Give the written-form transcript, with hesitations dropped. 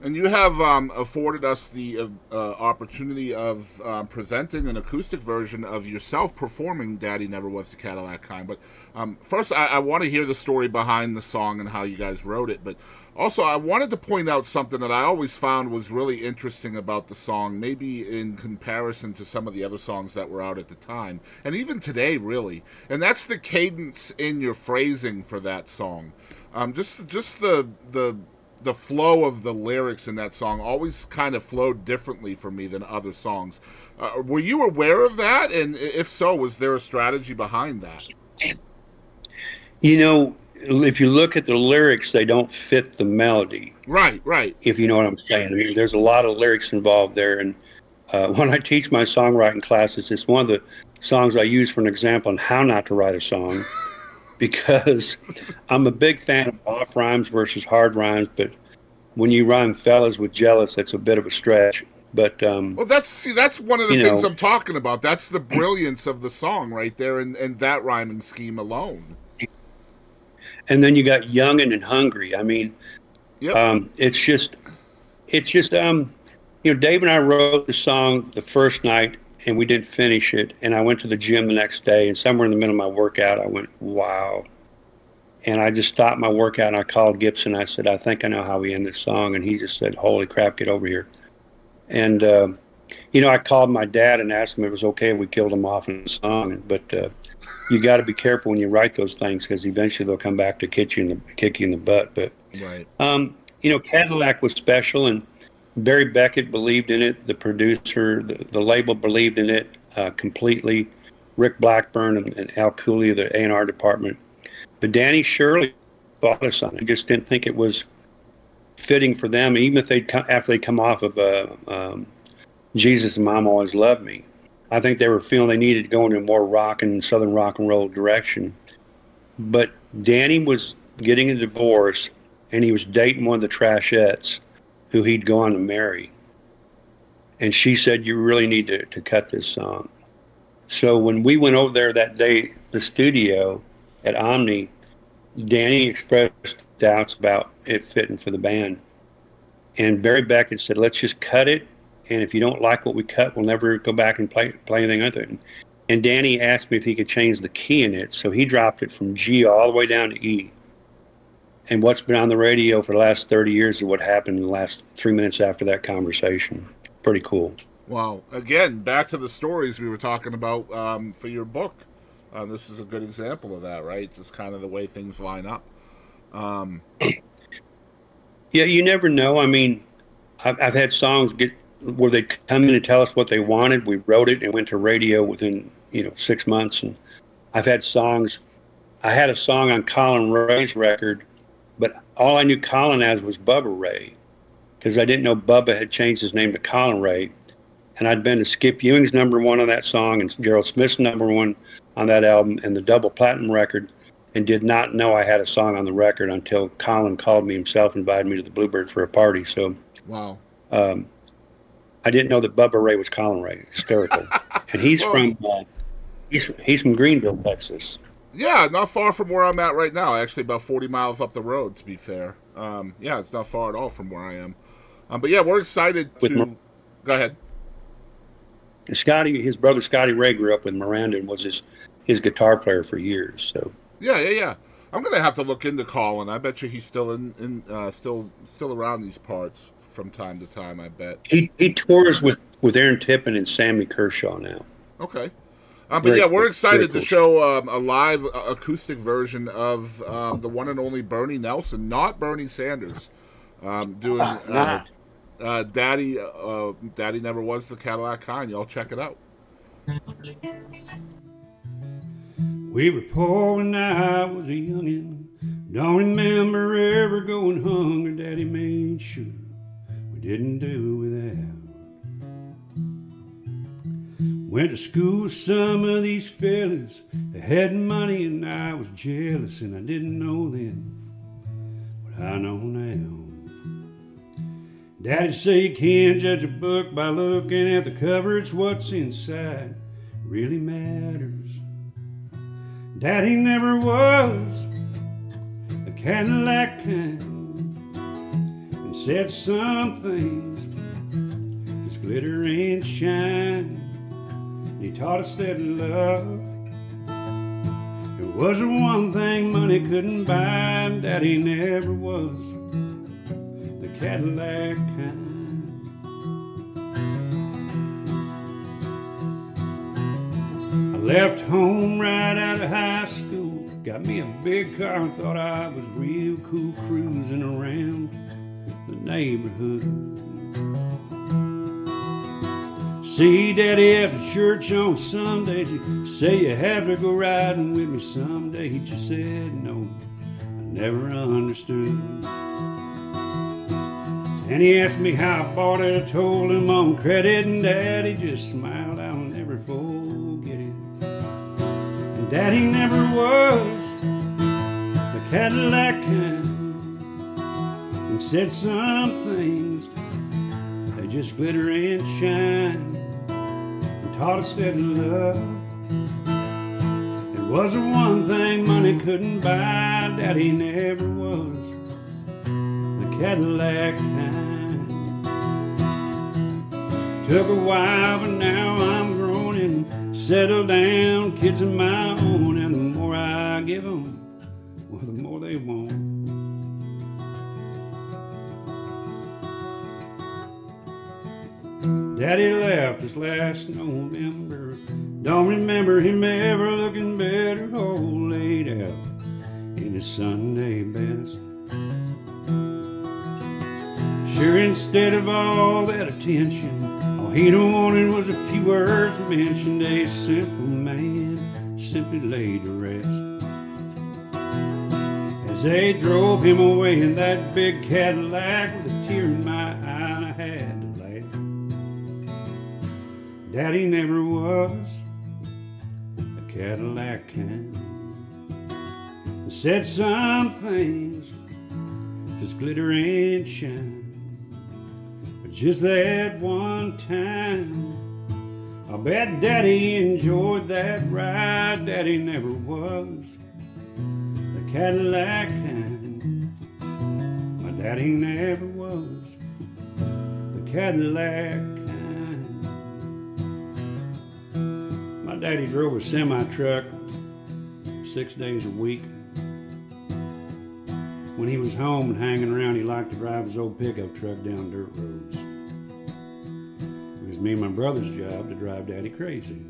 And you have afforded us the opportunity of presenting an acoustic version of yourself performing Daddy Never Was the Cadillac Kind. But first, I want to hear the story behind the song and how you guys wrote it. But also, I wanted to point out something that I always found was really interesting about the song, maybe in comparison to some of the other songs that were out at the time, and even today, really. And that's the cadence in your phrasing for that song. Just the flow of the lyrics in that song always kind of flowed differently for me than other songs. Were you aware of that? And if so, was there a strategy behind that? You know, if you look at the lyrics, they don't fit the melody, Right, right. if you know what I'm saying. I mean, there's a lot of lyrics involved there. And when I teach my songwriting classes, it's one of the songs I use for an example on how not to write a song because I'm a big fan of off rhymes versus hard rhymes. But when you rhyme fellas with jealous, that's a bit of a stretch. But, Well, that's one of the you things know, I'm talking about. That's the brilliance of the song right there, and that rhyming scheme alone. and then you got youngin' and hungry. I mean, Yep. it's just, you know, Dave and I wrote the song the first night and we didn't finish it. And I went to the gym the next day and somewhere in the middle of my workout, I went, wow. And I just stopped my workout and I called Gibson. I said, I think I know how we end this song. And he just said, holy crap, get over here. And, you know, I called my dad and asked him if it was okay if we killed him off in the song. But you got to be careful when you write those things because eventually they'll come back to kick you in the butt. But, Right. you know, Cadillac was special and Barry Beckett believed in it. The producer, the label believed in it completely. Rick Blackburn and Al Cooley, the A&R department. But Danny Shirley bought us on it. He just didn't think it was fitting for them, even if after they come off of Jesus and Mom Always Loved Me. I think they were feeling they needed to go into a more rock and southern rock and roll direction. But Danny was getting a divorce, and he was dating one of the trashettes who he'd gone to marry. And she said, you really need to cut this song. So when we went over there that day, the studio at Omni, Danny expressed doubts about it fitting for the band. And Barry Beckett said, let's just cut it. And if you don't like what we cut, we'll never go back and play anything with it. And Danny asked me if he could change the key in it. So he dropped it from G all the way down to E. And what's been on the radio for the last 30 years is what happened in the last 3 minutes after that conversation. Pretty cool. Well, again, back to the stories we were talking about for your book. This is a good example of that, right? Just kind of the way things line up. Um, Yeah, you never know. I mean, I've had songs get where they come in and tell us what they wanted. We wrote it and went to radio within 6 months. And I've had songs. I had a song on Colin Ray's record, but all I knew Colin as was Bubba Ray, because I didn't know Bubba had changed his name to Colin Ray. And I'd been to Skip Ewing's #1 on that song and Gerald Smith's #1 on that album and the double platinum record, and did not know I had a song on the record until Colin called me himself and invited me to the Bluebird for a party. So wow. um, I didn't know that Bubba Ray was Colin Ray. Hysterical. And he's Well, from he's from Greenville, Texas. yeah, not far from where I'm at right now. Actually, about 40 miles up the road, to be fair. Yeah, it's not far at all from where I am. But yeah, we're excited With to. Go ahead. Scotty, his brother Scotty Ray grew up with Miranda and was his guitar player for years. So Yeah, yeah, yeah. I'm gonna have to look into Colin. I bet you he's still still around these parts from time to time. I bet. he tours with Aaron Tippin and Sammy Kershaw now. Okay. But Very yeah, we're cool. Very excited to cool. show a live acoustic version of the one and only Bernie Nelson, not Bernie Sanders, doing Not. Daddy Never Was the Cadillac Kind. Y'all check it out. We were poor when I was a youngin'. Don't remember ever going hungry. Daddy made sure we didn't do without. Went to school with some of these fellas that had money, and I was jealous, and I didn't know then what I know now. Daddy say you can't judge a book by looking at the cover. It's what's inside really matters. Daddy never was a Cadillac kind, and said some things just glitter and shine. He taught us that love, it was the one thing money couldn't buy. And Daddy never was the Cadillac kind. I left home right out of high school, got me a big car and thought I was real cool, cruising around the neighborhood. See Daddy after church on Sundays, he'd say, you have to go riding with me someday. He just said no, I never understood. And he asked me how I bought it, I told him on credit, and Daddy just smiled, I'll never forget it. And Daddy never was the Cadillac kind, and said some things, they just glitter and shine. And taught us that love, it was the one thing money couldn't buy. Daddy never was the Cadillac kind. Took a while, but now I'm grown and settled down, kids of my own, and the more I give them, well, the more they want. Daddy left us last November, don't remember him ever looking better, all laid out in his Sunday best. Sure, instead of all that attention, all he'd wanted was a few words mentioned. A simple man simply laid to rest. As they drove him away in that big Cadillac, with a tear in my eye, and I had to laugh. Daddy never was a Cadillac kind, and said some things just glitter and shine. But just that one time, I bet Daddy enjoyed that ride. Daddy never was the Cadillac kind. My daddy never was the Cadillac kind. My daddy drove a semi-truck 6 days a week. When he was home and hanging around, he liked to drive his old pickup truck down dirt roads. It was me and my brother's job to drive Daddy crazy.